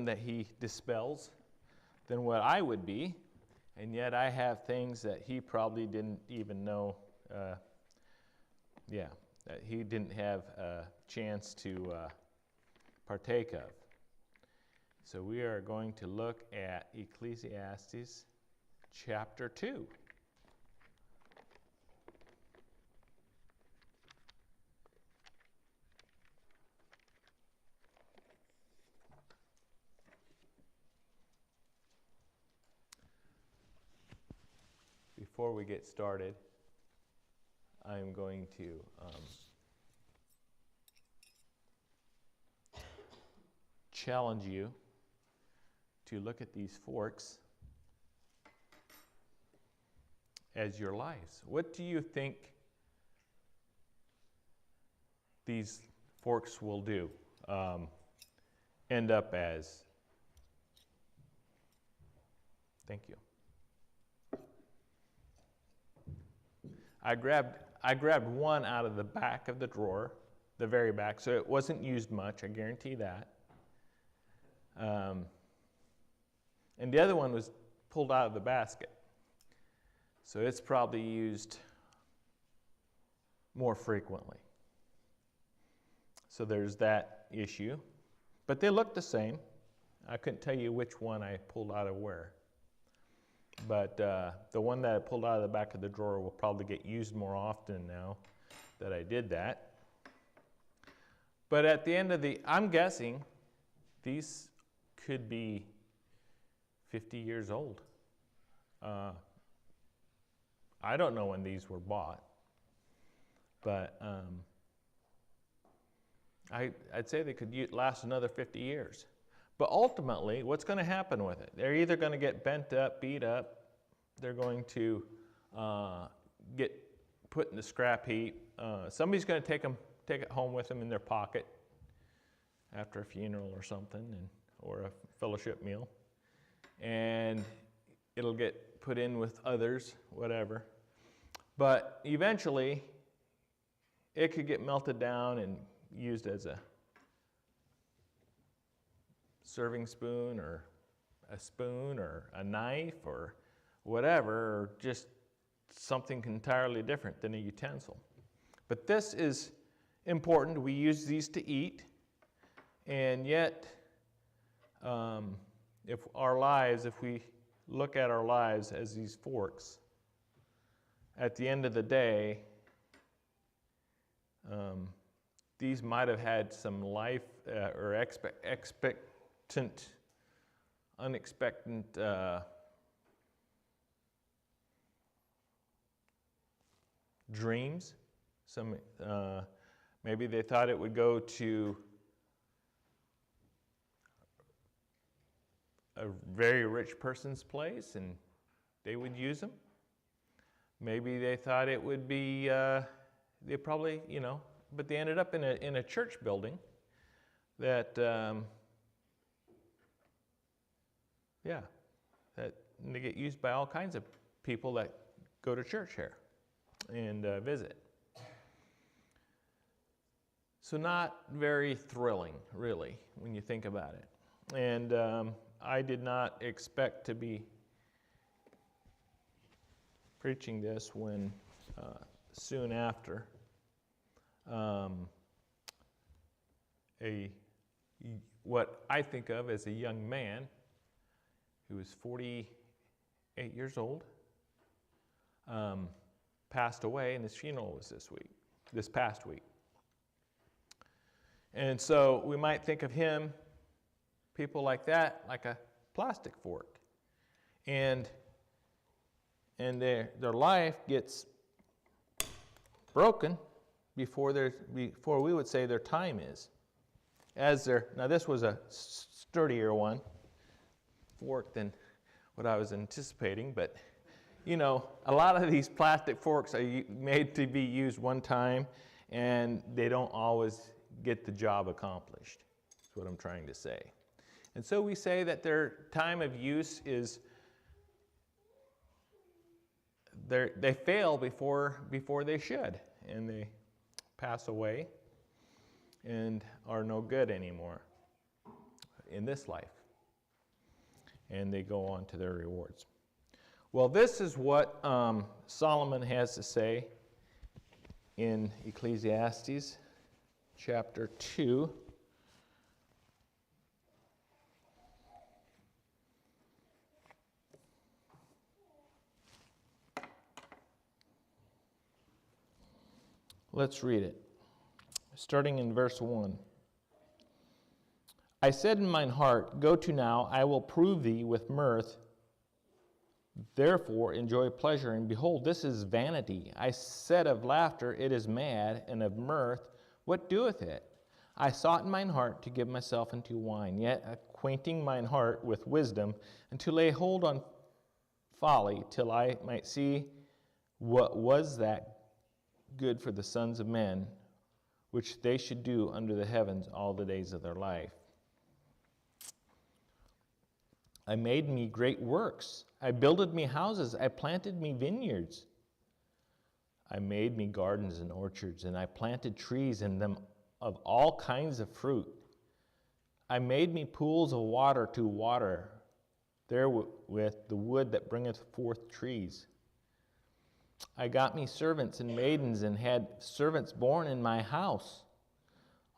wisdom that he dispels than what I would be, and yet I have things that he probably didn't even know, that he didn't have a chance to partake of. So we are going to look at Ecclesiastes chapter 2. Before we get started, I'm going to challenge you to look at these forks as your lives. What do you think these forks will do? End up as? Thank you. I grabbed one out of the back of the drawer, the very back, so it wasn't used much, I guarantee that. And the other one was pulled out of the basket. So it's probably used more frequently. So there's that issue. But they look the same. I couldn't tell you which one I pulled out of where. But the one that I pulled out of the back of the drawer will probably get used more often now that I did that. But at the end of I'm guessing these could be 50 years old. I don't know when these were bought, but I'd say they could last another 50 years. But ultimately, what's going to happen with it? They're either going to get bent up, beat up, they're going to get put in the scrap heap. Somebody's going to take it home with them in their pocket after a funeral or something, or a fellowship meal. And it'll get put in with others, whatever. But eventually, it could get melted down and used as a serving spoon or a knife or whatever, or just something entirely different than a utensil. But this is important. We use these to eat, and yet if we look at our lives as these forks, at the end of the day, these might have had some life or unexpected dreams. Maybe they thought it would go to a very rich person's place and they would use them. Maybe they thought it would be, they probably, but they ended up in a church building that, that they get used by all kinds of people that go to church here and visit. So not very thrilling, really, when you think about it. And I did not expect to be preaching this when soon after what I think of as a young man who was 48 years old passed away, and his funeral was this past week. And so we might think of him, people like that, like a plastic fork. And their life gets broken before we would say their time is. Now this was a sturdier fork than what I was anticipating, but a lot of these plastic forks are made to be used one time, and they don't always get the job accomplished. That's what I'm trying to say. And so we say that their time of use is, they fail before they should, and they pass away and are no good anymore in this life. and they go on to their rewards. Well, this is what Solomon has to say in Ecclesiastes chapter 2. Let's read it, starting in verse 1. I said in mine heart, go to now, I will prove thee with mirth. Therefore enjoy pleasure, and behold, this is vanity. I said of laughter, it is mad, and of mirth, what doeth it? I sought in mine heart to give myself unto wine, yet acquainting mine heart with wisdom, and to lay hold on folly, till I might see what was that good for the sons of men, which they should do under the heavens all the days of their life. I made me great works. I builded me houses. I planted me vineyards. I made me gardens and orchards, and I planted trees in them of all kinds of fruit. I made me pools of water to water therewith the wood that bringeth forth trees. I got me servants and maidens, and had servants born in my house.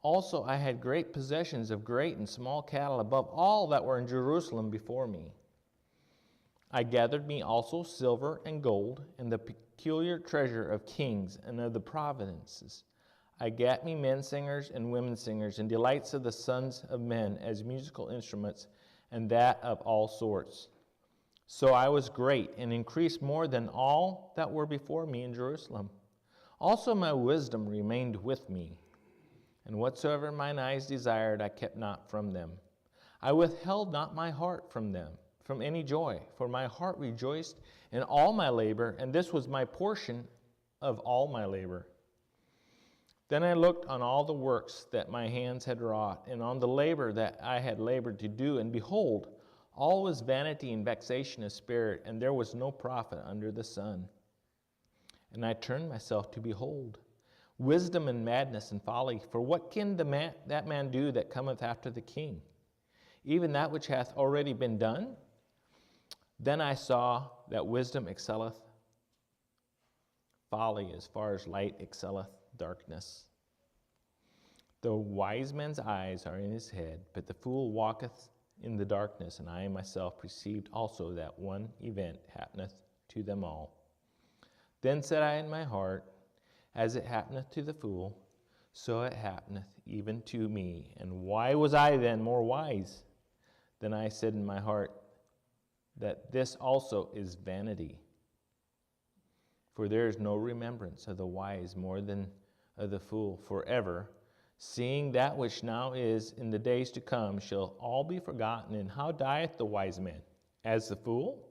Also I had great possessions of great and small cattle above all that were in Jerusalem before me. I gathered me also silver and gold, and the peculiar treasure of kings and of the provinces. I gat me men singers and women singers, and delights of the sons of men as musical instruments, and that of all sorts. So I was great, and increased more than all that were before me in Jerusalem. Also my wisdom remained with me, and whatsoever mine eyes desired I kept not from them. I withheld not my heart from them, from any joy, for my heart rejoiced in all my labor, and this was my portion of all my labor. Then I looked on all the works that my hands had wrought, and on the labor that I had labored to do, and behold, all was vanity and vexation of spirit, and there was no profit under the sun. And I turned myself to behold wisdom and madness and folly. For what can that man do that cometh after the king? Even that which hath already been done? Then I saw that wisdom excelleth folly, as far as light excelleth darkness. The wise man's eyes are in his head, but the fool walketh in the darkness, and I myself perceived also that one event happeneth to them all. Then said I in my heart, as it happeneth to the fool, so it happeneth even to me. And why was I then more wise? Then I said in my heart, that this also is vanity. For there is no remembrance of the wise more than of the fool forever. Seeing that which now is in the days to come shall all be forgotten. And how dieth the wise man? As the fool?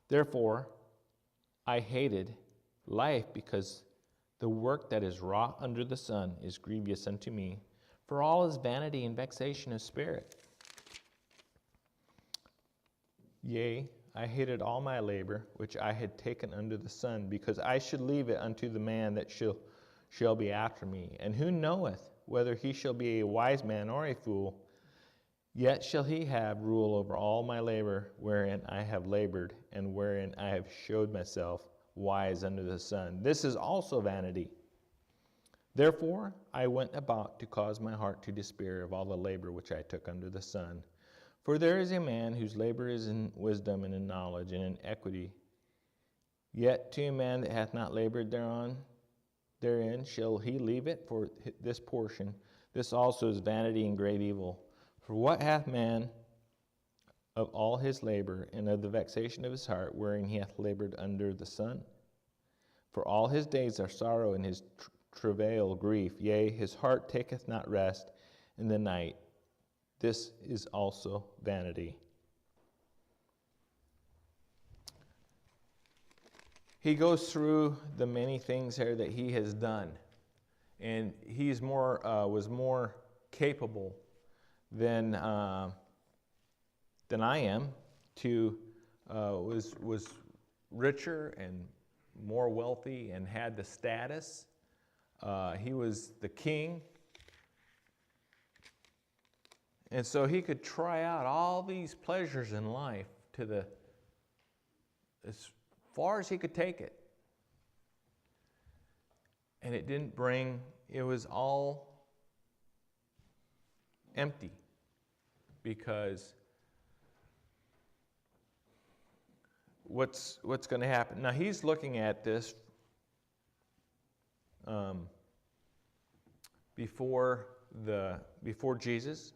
Therefore I hated life, because the work that is wrought under the sun is grievous unto me. For all is vanity and vexation of spirit. Yea, I hated all my labor, which I had taken under the sun, because I should leave it unto the man that shall be after me. And who knoweth whether he shall be a wise man or a fool? Yet shall he have rule over all my labor, wherein I have labored, and wherein I have showed myself wise under the sun. This is also vanity. Therefore I went about to cause my heart to despair of all the labor which I took under the sun. For there is a man whose labor is in wisdom and in knowledge and in equity. Yet to a man that hath not labored therein shall he leave it for this portion. This also is vanity and great evil. For what hath man of all his labor, and of the vexation of his heart, wherein he hath labored under the sun? For all his days are sorrow, and his travail grief. Yea, his heart taketh not rest in the night. This is also vanity. He goes through the many things here that he has done, and he's was more capable than I am. Was richer and more wealthy and had the status. He was the king. And so he could try out all these pleasures in life as far as he could take it. And it was all empty, because what's going to happen? Now he's looking at this before Jesus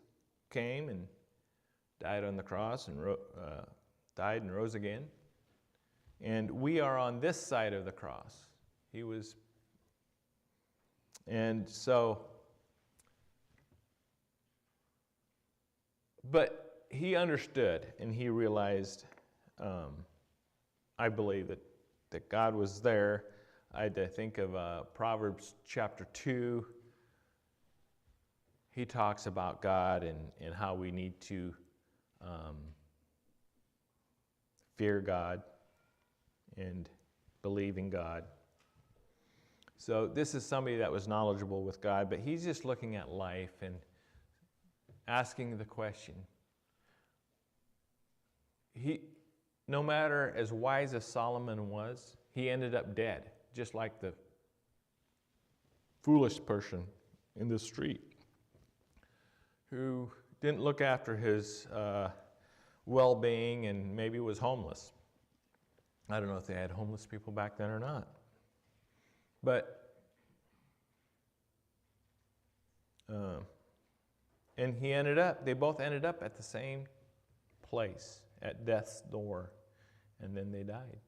came and died on the cross and died and rose again. And we are on this side of the cross. And so, but he understood and he realized, I believe that God was there. I had to think of Proverbs chapter 2. He talks about God and how we need to fear God and believe in God. So this is somebody that was knowledgeable with God, but he's just looking at life and asking the question. No matter as wise as Solomon was, he ended up dead, just like the foolish person in the street who didn't look after his well-being and maybe was homeless. I don't know if they had homeless people back then or not. But, and they both ended up at the same place, at death's door, and then they died.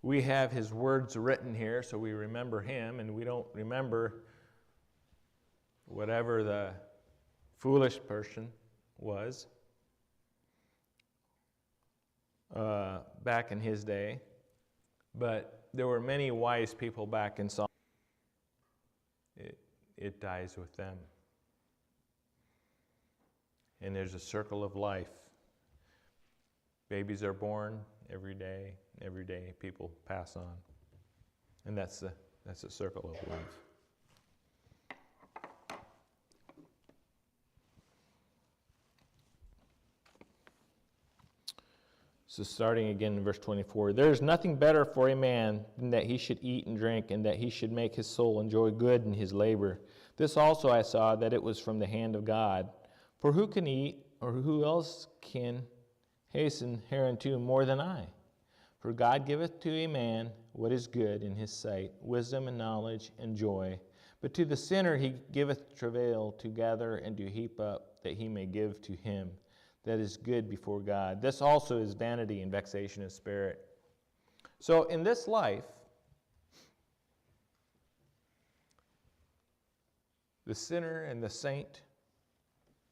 We have his words written here, so we remember him, and we don't remember whatever the foolish person was back in his day. But there were many wise people back in Solomon. It dies with them. And there's a circle of life. Babies are born every day people pass on. And that's the circle of life. So starting again in verse 24, there is nothing better for a man than that he should eat and drink, and that he should make his soul enjoy good in his labor. This also I saw, that it was from the hand of God. For who can eat, or who else can hasten hereunto more than I? For God giveth to a man what is good in his sight, wisdom and knowledge and joy. But to the sinner he giveth travail to gather and to heap up, that he may give to him that is good before God. This also is vanity and vexation of spirit. So in this life, the sinner and the saint,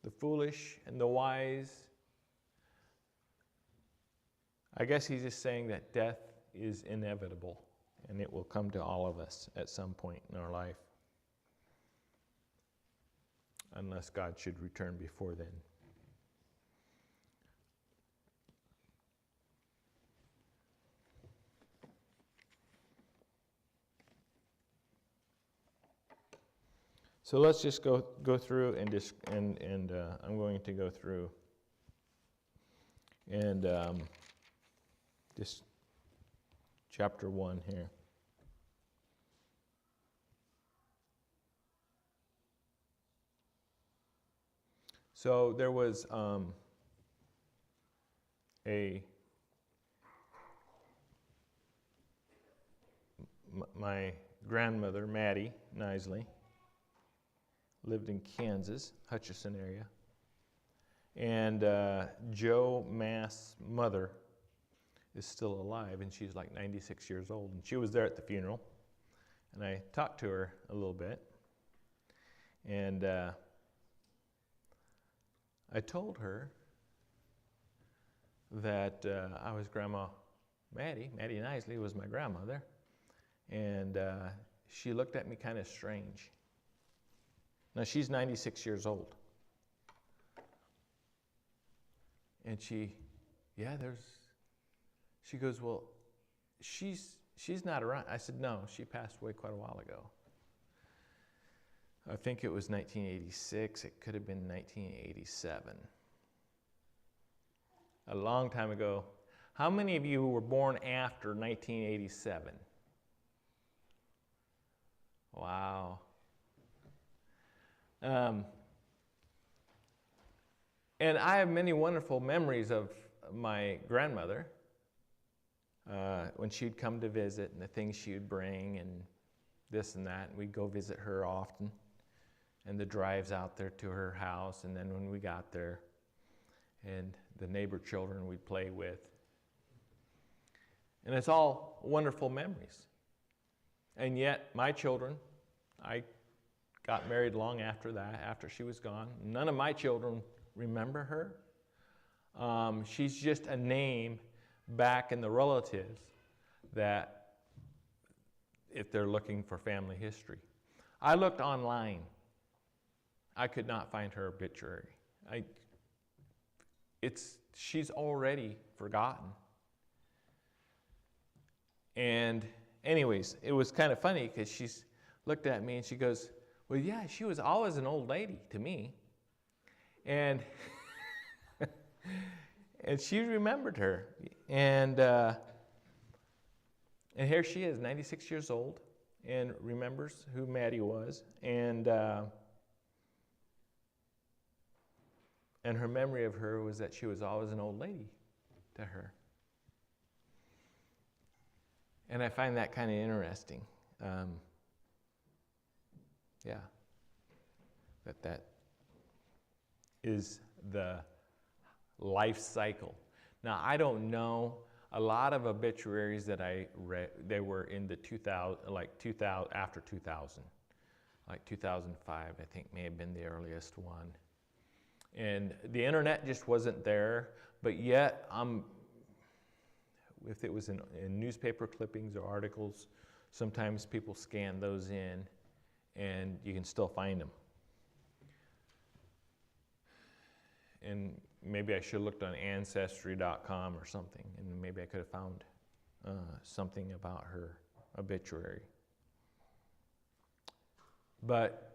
the foolish and the wise, I guess he's just saying that death is inevitable and it will come to all of us at some point in our life, unless God should return before then. So let's just go through and I'm going to go through and just chapter 1 here. So there was my grandmother, Maddie Nisley, lived in Kansas, Hutchinson area. And Joe Mass' mother is still alive, and she's like 96 years old. And she was there at the funeral. And I talked to her a little bit. And I told her that I was Grandma Maddie. Maddie Nisley was my grandmother. And she looked at me kind of strange. Now, she's 96 years old. And she goes, well, she's not around. I said, no, she passed away quite a while ago. I think it was 1986. It could have been 1987. A long time ago. How many of you were born after 1987? Wow. And I have many wonderful memories of my grandmother when she'd come to visit and the things she would bring and this and that. And we'd go visit her often, and the drives out there to her house, and then when we got there, and the neighbor children we'd play with. And it's all wonderful memories. And yet, my children, I got married long after that, after she was gone. None of my children remember her. She's just a name back in the relatives that, if they're looking for family history. I looked online. I could not find her obituary. She's already forgotten. And anyways, it was kind of funny because she looked at me and she goes, well, yeah, she was always an old lady to me. And and she remembered her. And here she is, 96 years old, and remembers who Maddie was. And her memory of her was that she was always an old lady to her. And I find that kind of interesting. Yeah. That is the life cycle. Now, I don't know. A lot of obituaries that I read, they were in the 2000, after 2000. Like 2005, I think, may have been the earliest one. And the internet just wasn't there, but yet, if it was in newspaper clippings or articles, sometimes people scan those in, and you can still find them. And maybe I should have looked on Ancestry.com or something, and maybe I could have found something about her obituary. But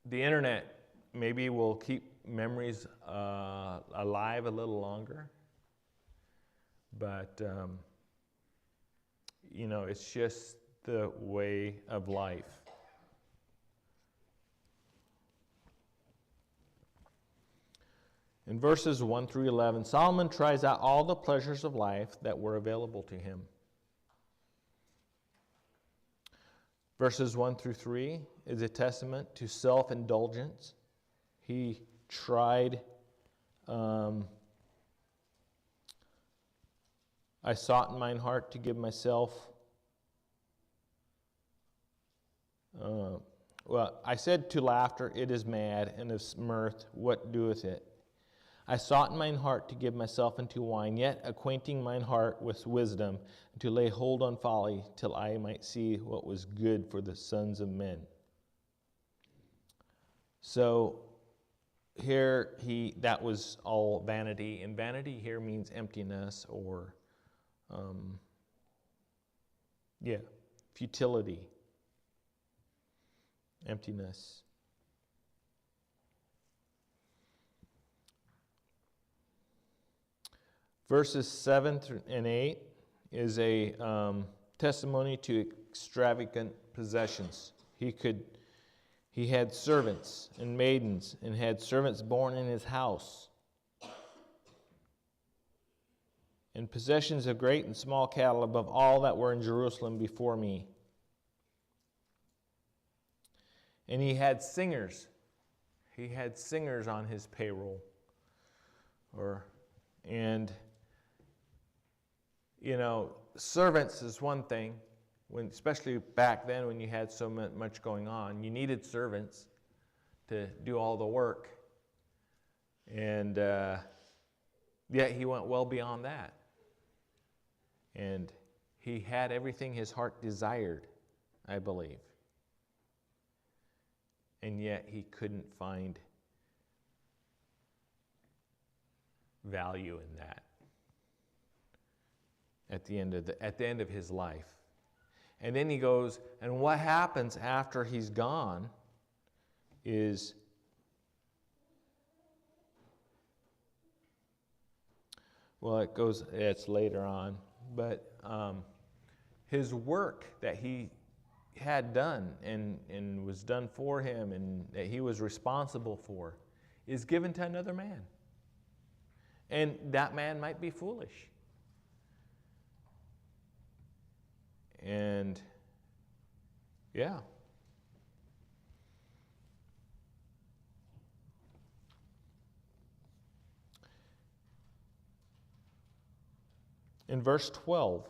the internet maybe will keep memories alive a little longer. But, it's just the way of life. In verses 1 through 11, Solomon tries out all the pleasures of life that were available to him. Verses 1 through 3 is a testament to self-indulgence. He tried, I sought in mine heart to give myself, I said to laughter, it is mad, and of mirth, what doeth it? I sought in mine heart to give myself unto wine, yet acquainting mine heart with wisdom, and to lay hold on folly, till I might see what was good for the sons of men. So here that was all vanity, and vanity here means emptiness or futility, emptiness. Verses 7 and 8 is a testimony to extravagant possessions. He had servants and maidens, and had servants born in his house, and possessions of great and small cattle above all that were in Jerusalem before me. And he had singers. He had singers on his payroll. Servants is one thing, especially back then when you had so much going on. You needed servants to do all the work. And yet he went well beyond that. And he had everything his heart desired, I believe. And yet he couldn't find value in that at the end of his life. And then he goes, and what happens after he's gone? is it's later on, but his work that he had done and was done for him and that he was responsible for is given to another man. And that man might be foolish. And yeah. In verse 12,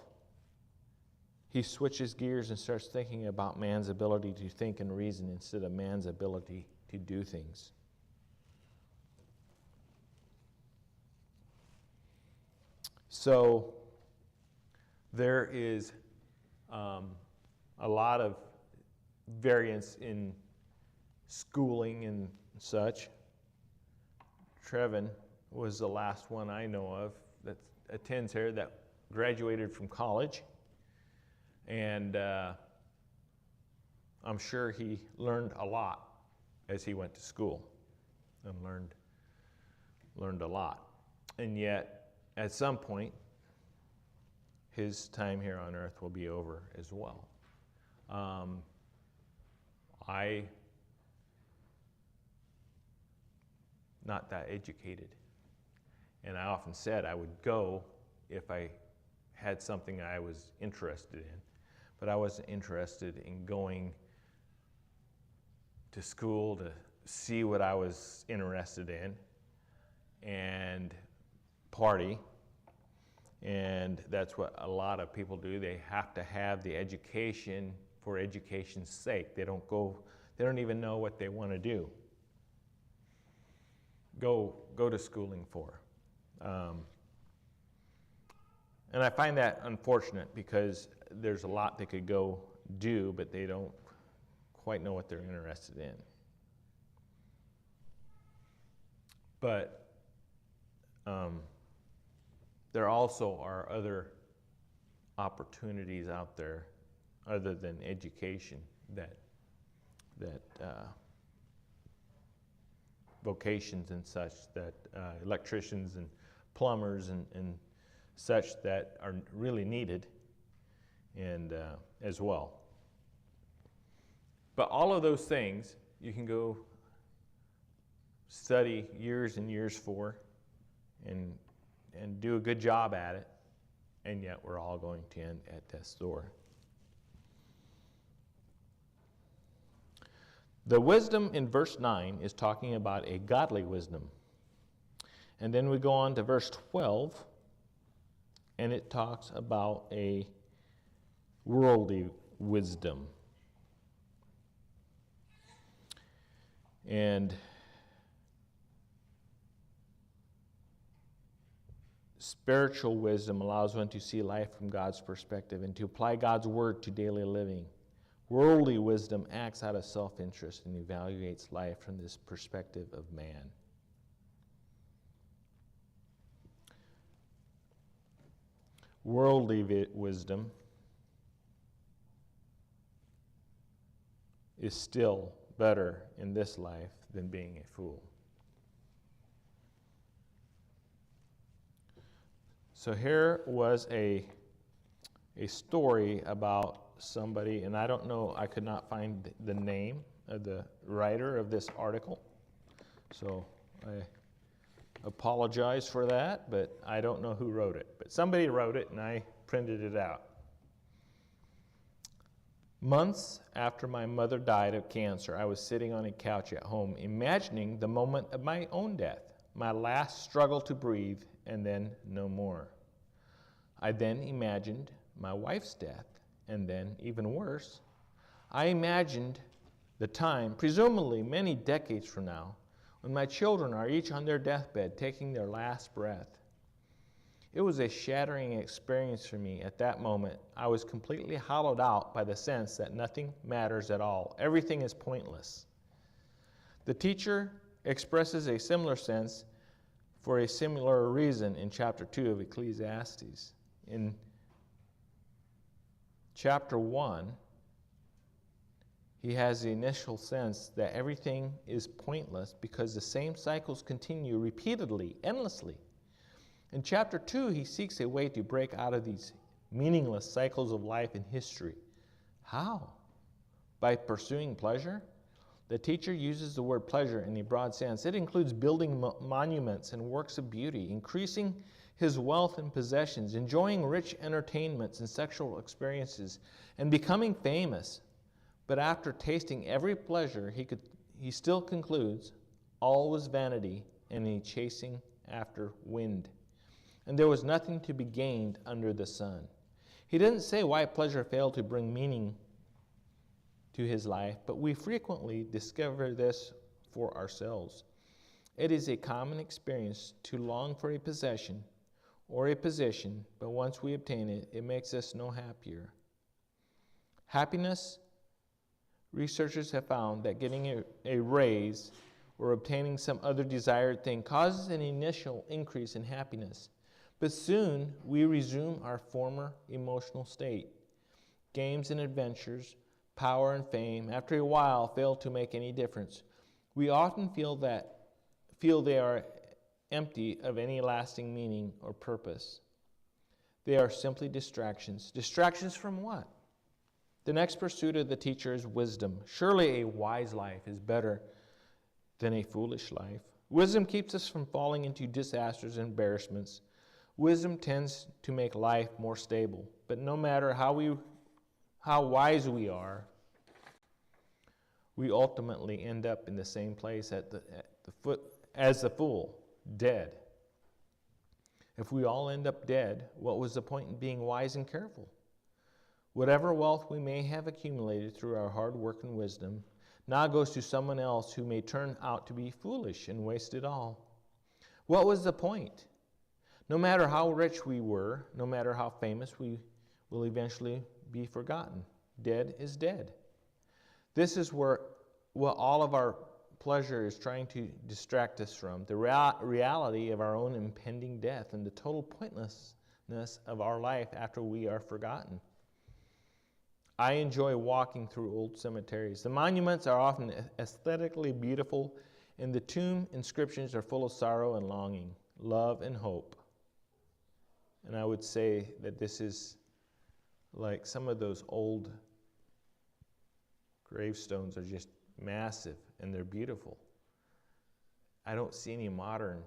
he switches gears and starts thinking about man's ability to think and reason instead of man's ability to do things. So there is a lot of variance in schooling and such. Trevin was the last one I know of that attends here that graduated from college. And I'm sure he learned a lot as he went to school and learned a lot. And yet, at some point, his time here on earth will be over as well. Not that educated. And I often said I would go if I had something I was interested in. But I wasn't interested in going to school to see what I was interested in and party. And that's what a lot of people do. They have to have the education for education's sake. They don't even know what they want to do. Go to schooling for. And I find that unfortunate because there's a lot they could go do, but they don't quite know what they're interested in. But there also are other opportunities out there other than education that vocations and such, that electricians and plumbers and such that are really needed, and as well. But all of those things you can go study years and years for and do a good job at it, and yet we're all going to end at death's door. The wisdom in verse 9 is talking about a godly wisdom. And then we go on to verse 12, and it talks about a worldly wisdom. And spiritual wisdom allows one to see life from God's perspective and to apply God's word to daily living. Worldly wisdom acts out of self-interest and evaluates life from this perspective of man. Worldly wisdom is still better in this life than being a fool. So here was a story about somebody, and I don't know, I could not find the name of the writer of this article, so I apologize for that, but I don't know who wrote it. But somebody wrote it, and I printed it out. Months after my mother died of cancer, I was sitting on a couch at home, imagining the moment of my own death, my last struggle to breathe, and then no more. I then imagined my wife's death, and then, even worse, I imagined the time, presumably many decades from now, when my children are each on their deathbed taking their last breath. It was a shattering experience for me at that moment. I was completely hollowed out by the sense that nothing matters at all. Everything is pointless. The teacher expresses a similar sense for a similar reason in chapter 2 of Ecclesiastes. In chapter 1, He has the initial sense that everything is pointless because the same cycles continue repeatedly, endlessly. In chapter 2, he seeks a way to break out of these meaningless cycles of life and history. How? By pursuing pleasure? The teacher uses the word pleasure in a broad sense. It includes building monuments and works of beauty, increasing his wealth and possessions, enjoying rich entertainments and sexual experiences, and becoming famous. But after tasting every pleasure, he still concludes, all was vanity and a chasing after wind. And there was nothing to be gained under the sun. He didn't say why pleasure failed to bring meaning to his life, but we frequently discover this for ourselves. It is a common experience to long for a possession or a position, but once we obtain it, it makes us no happier. Happiness, researchers have found that getting a raise or obtaining some other desired thing causes an initial increase in happiness, but soon we resume our former emotional state. Games and adventures, power and fame, after a while fail to make any difference. We often feel they are empty of any lasting meaning or purpose. They are simply distractions. Distractions from what? The next pursuit of the teacher is wisdom. Surely a wise life is better than a foolish life. Wisdom keeps us from falling into disasters and embarrassments. Wisdom tends to make life more stable. But no matter how wise we are, we ultimately end up in the same place at the foot as the fool, dead. If we all end up dead, what was the point in being wise and careful? Whatever wealth we may have accumulated through our hard work and wisdom now goes to someone else who may turn out to be foolish and waste it all. What was the point? No matter how rich we were, no matter how famous, we will eventually be forgotten. Dead is dead. This is what all of our pleasure is trying to distract us from, the reality of our own impending death and the total pointlessness of our life after we are forgotten. I enjoy walking through old cemeteries. The monuments are often aesthetically beautiful, and the tomb inscriptions are full of sorrow and longing, love and hope. And I would say that this is like some of those old gravestones are just massive and they're beautiful. I don't see any modern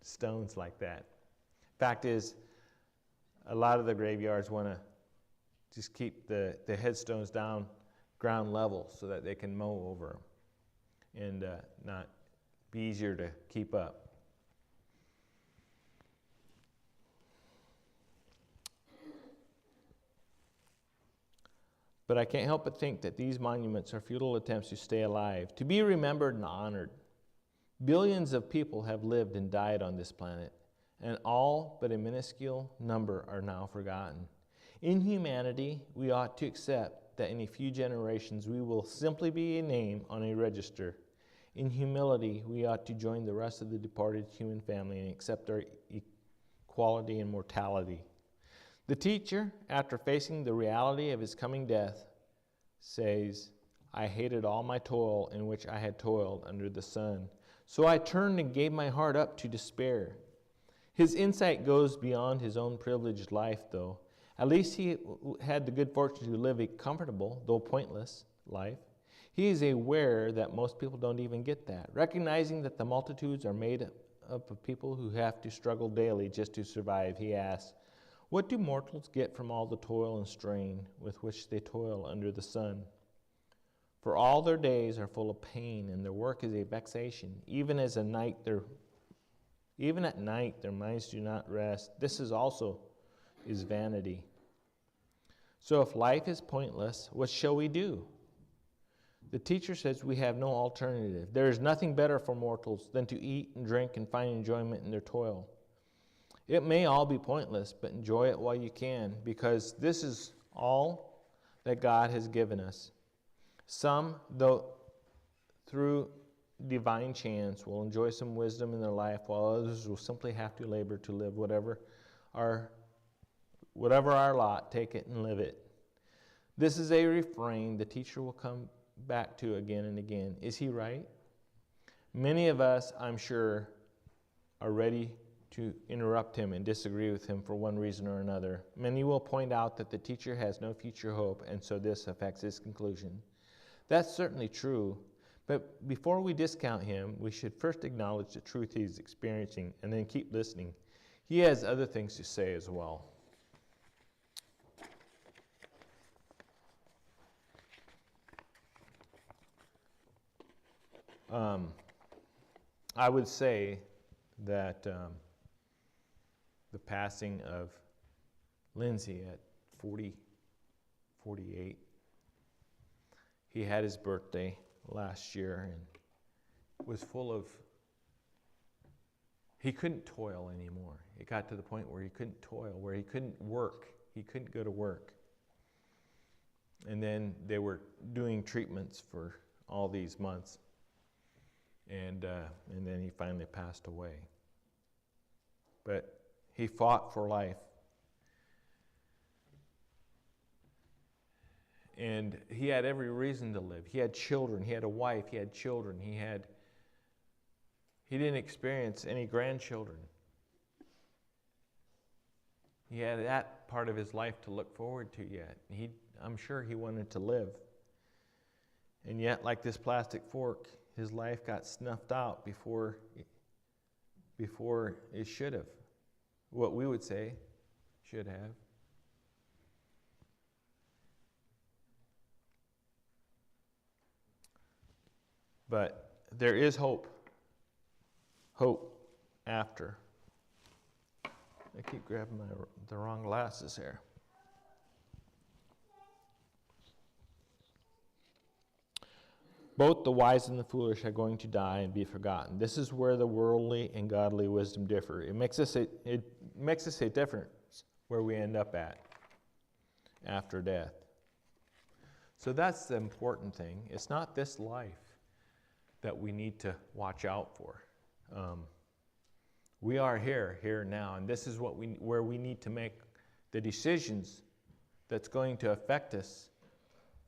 stones like that. Fact is, a lot of the graveyards want to just keep the headstones down ground level so that they can mow over them and not be easier to keep up. But I can't help but think that these monuments are futile attempts to stay alive, to be remembered and honored. Billions of people have lived and died on this planet, and all but a minuscule number are now forgotten. In humanity, we ought to accept that in a few generations we will simply be a name on a register. In humility, we ought to join the rest of the departed human family and accept our equality and mortality. The teacher, after facing the reality of his coming death, says, I hated all my toil in which I had toiled under the sun. So I turned and gave my heart up to despair. His insight goes beyond his own privileged life, though. At least he had the good fortune to live a comfortable, though pointless, life. He is aware that most people don't even get that. Recognizing that the multitudes are made up of people who have to struggle daily just to survive, he asks, what do mortals get from all the toil and strain with which they toil under the sun? For all their days are full of pain, and their work is a vexation. Even at night their minds do not rest. This is also vanity. So if life is pointless, what shall we do? The teacher says we have no alternative. There is nothing better for mortals than to eat and drink and find enjoyment in their toil. It may all be pointless, but enjoy it while you can, because this is all that God has given us. Some, though through divine chance, will enjoy some wisdom in their life, while others will simply have to labor to live whatever our lot, take it and live it. This is a refrain the teacher will come back to again and again. Is he right? Many of us, I'm sure, are ready to interrupt him and disagree with him for one reason or another. Many will point out that the teacher has no future hope, and so this affects his conclusion. That's certainly true, but before we discount him, we should first acknowledge the truth he's experiencing and then keep listening. He has other things to say as well. I would say that the passing of Lindsay at 48, he had his birthday last year and was full of, he couldn't toil anymore. It got to the point where he couldn't toil, where he couldn't work. He couldn't go to work. And then they were doing treatments for all these months. And then he finally passed away. But he fought for life. And he had every reason to live. He had children. He had a wife. He had children. He didn't experience any grandchildren. He had that part of his life to look forward to yet. I'm sure he wanted to live. And yet, like this plastic fork, his life got snuffed out before it should have. What we would say, should have. But there is hope. Hope after. I keep grabbing the wrong glasses here. Both the wise and the foolish are going to die and be forgotten. This is where the worldly and godly wisdom differ. It makes us a difference where we end up at after death. So that's the important thing. It's not this life that we need to watch out for. We are here now, and this is where we need to make the decisions that's going to affect us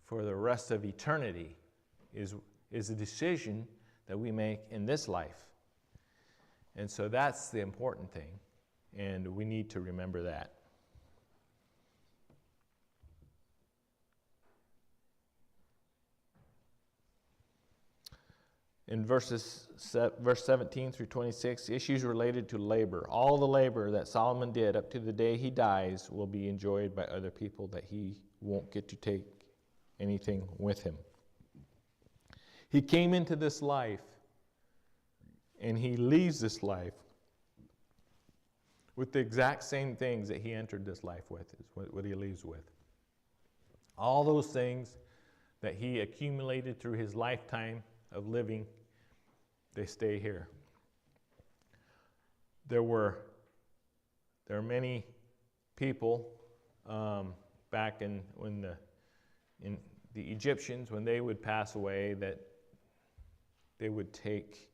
for the rest of eternity. Is a decision that we make in this life. And so that's the important thing, and we need to remember that. In verse 17 through 26, issues related to labor. All the labor that Solomon did up to the day he dies will be enjoyed by other people, that he won't get to take anything with him. He came into this life, and he leaves this life with the exact same things that he entered this life with, is what he leaves with. All those things that he accumulated through his lifetime of living, they stay here. There are many people back in the Egyptians, when they would pass away, that they would take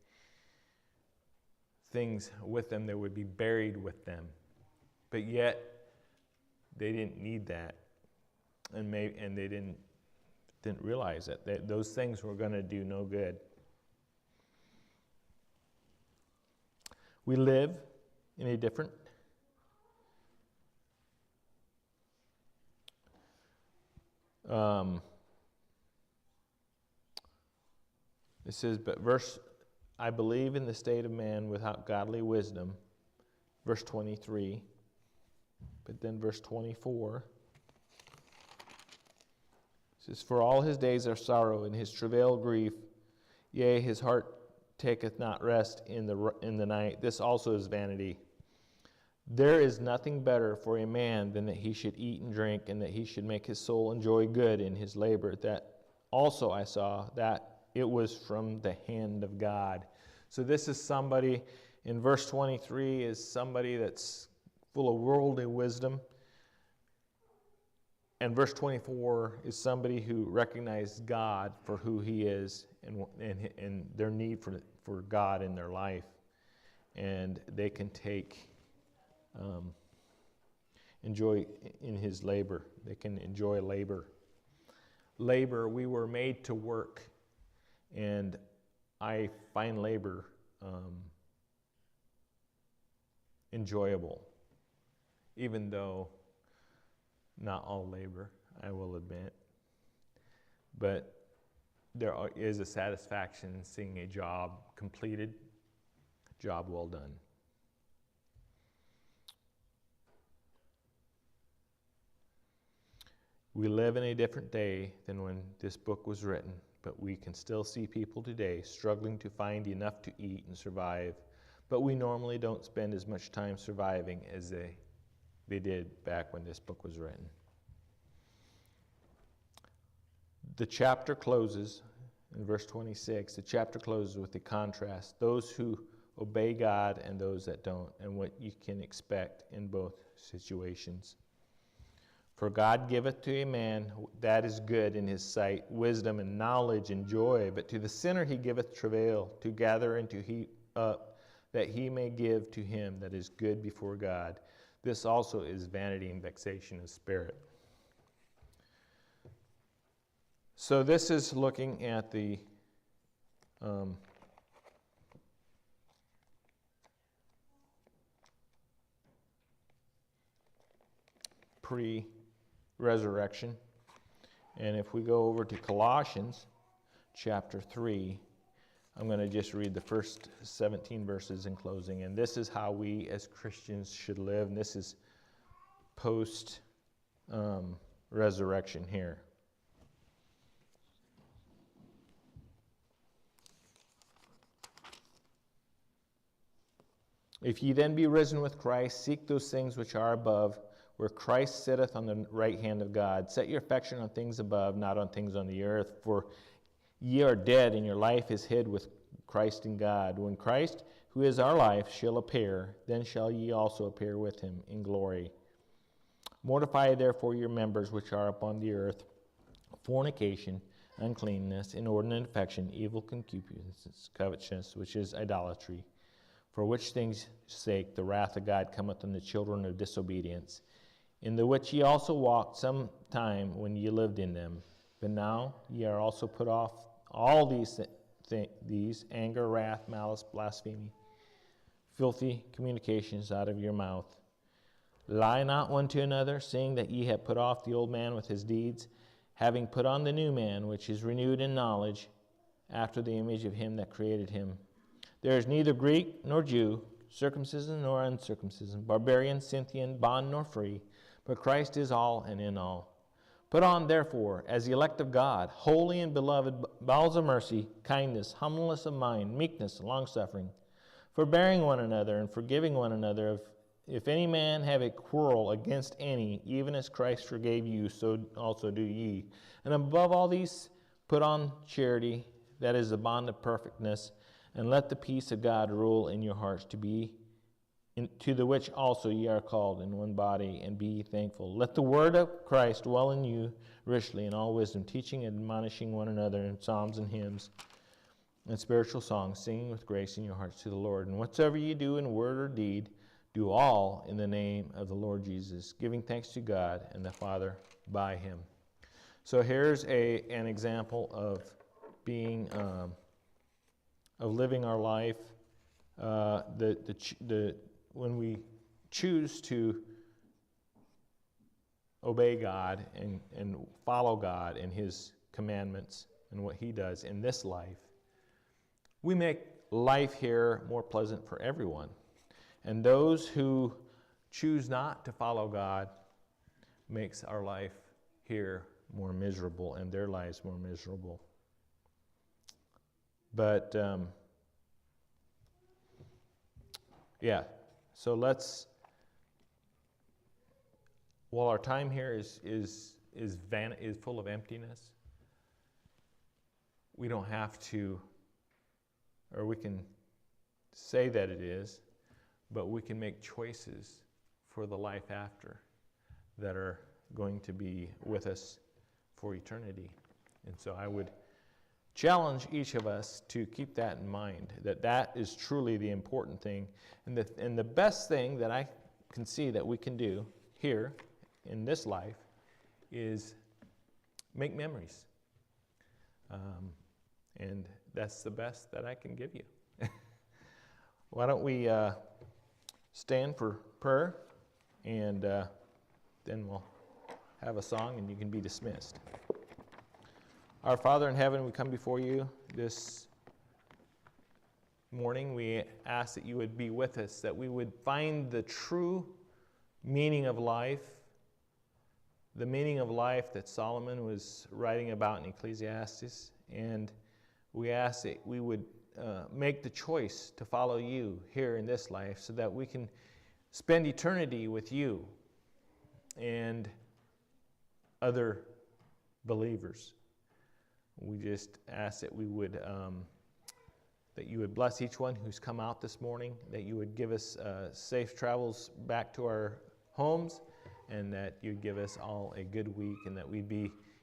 things with them that would be buried with them. But yet, they didn't need that. And they didn't realize that those things were going to do no good. We live in a different it says, I believe in the state of man without godly wisdom, verse 23. But then verse 24 says, for all his days are sorrow, and his travail grief. Yea, his heart taketh not rest in the night. This also is vanity. There is nothing better for a man than that he should eat and drink, and that he should make his soul enjoy good in his labor. That also I saw, that it was from the hand of God. So this is somebody, in verse 23, is somebody that's full of worldly wisdom. And verse 24 is somebody who recognized God for who he is, and their need for God in their life. And they can enjoy in his labor. They can enjoy labor. labor, we were made to work. And I find labor enjoyable, even though not all labor, I will admit. But there is a satisfaction in seeing a job completed, job well done. We live in a different day than when this book was written, but we can still see people today struggling to find enough to eat and survive, but we normally don't spend as much time surviving as they did back when this book was written. The chapter closes, in verse 26, the chapter closes with the contrast, those who obey God and those that don't, and what you can expect in both situations. For God giveth to a man that is good in his sight, wisdom and knowledge and joy, but to the sinner he giveth travail, to gather and to heap up, that he may give to him that is good before God. This also is vanity and vexation of spirit. So this is looking at the pre-resurrection. And if we go over to Colossians chapter 3, I'm going to just read the first 17 verses in closing. And this is how we as Christians should live. And this is post-resurrection here. If ye then be risen with Christ, seek those things which are above, where Christ sitteth on the right hand of God. Set your affection on things above, not on things on the earth. For ye are dead, and your life is hid with Christ in God. When Christ, who is our life, shall appear, then shall ye also appear with him in glory. Mortify therefore your members which are upon the earth, fornication, uncleanness, inordinate affection, evil concupiscence, covetousness, which is idolatry. For which things' sake the wrath of God cometh on the children of disobedience, in the which ye also walked some time when ye lived in them. But now ye are also put off all these anger, wrath, malice, blasphemy, filthy communications out of your mouth. Lie not one to another, seeing that ye have put off the old man with his deeds, having put on the new man, which is renewed in knowledge, after the image of him that created him. There is neither Greek nor Jew, circumcision nor uncircumcision, barbarian, Scythian, bond nor free, but Christ is all and in all. Put on, therefore, as the elect of God, holy and beloved, bowels of mercy, kindness, humbleness of mind, meekness, longsuffering, forbearing one another and forgiving one another. If any man have a quarrel against any, even as Christ forgave you, so also do ye. And above all these, put on charity, that is the bond of perfectness, and let the peace of God rule in your hearts, to the which also ye are called in one body, and be ye thankful. Let the word of Christ dwell in you richly in all wisdom, teaching and admonishing one another in psalms and hymns and spiritual songs, singing with grace in your hearts to the Lord. And whatsoever ye do in word or deed, do all in the name of the Lord Jesus, giving thanks to God and the Father by him. So here's an example of being... of living our life, when we choose to obey God and follow God and his commandments and what he does in this life, we make life here more pleasant for everyone. And those who choose not to follow God makes our life here more miserable and their lives more miserable. But, so while our time here is full of emptiness, we don't have to, or we can say that it is, but we can make choices for the life after that are going to be with us for eternity. And so I would challenge each of us to keep that in mind, that is truly the important thing. And the best thing that I can see that we can do here in this life is make memories. And that's the best that I can give you. Why don't we stand for prayer, and then we'll have a song and you can be dismissed. Our Father in heaven, we come before you this morning. We ask that you would be with us, that we would find the true meaning of life, the meaning of life that Solomon was writing about in Ecclesiastes. And we ask that we would make the choice to follow you here in this life so that we can spend eternity with you and other believers. We just ask that we would that you would bless each one who's come out this morning, that you would give us safe travels back to our homes, and that you'd give us all a good week, and that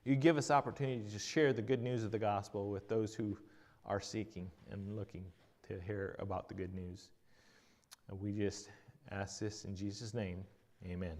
you'd give us opportunity to share the good news of the gospel with those who are seeking and looking to hear about the good news. And we just ask this in Jesus' name. Amen.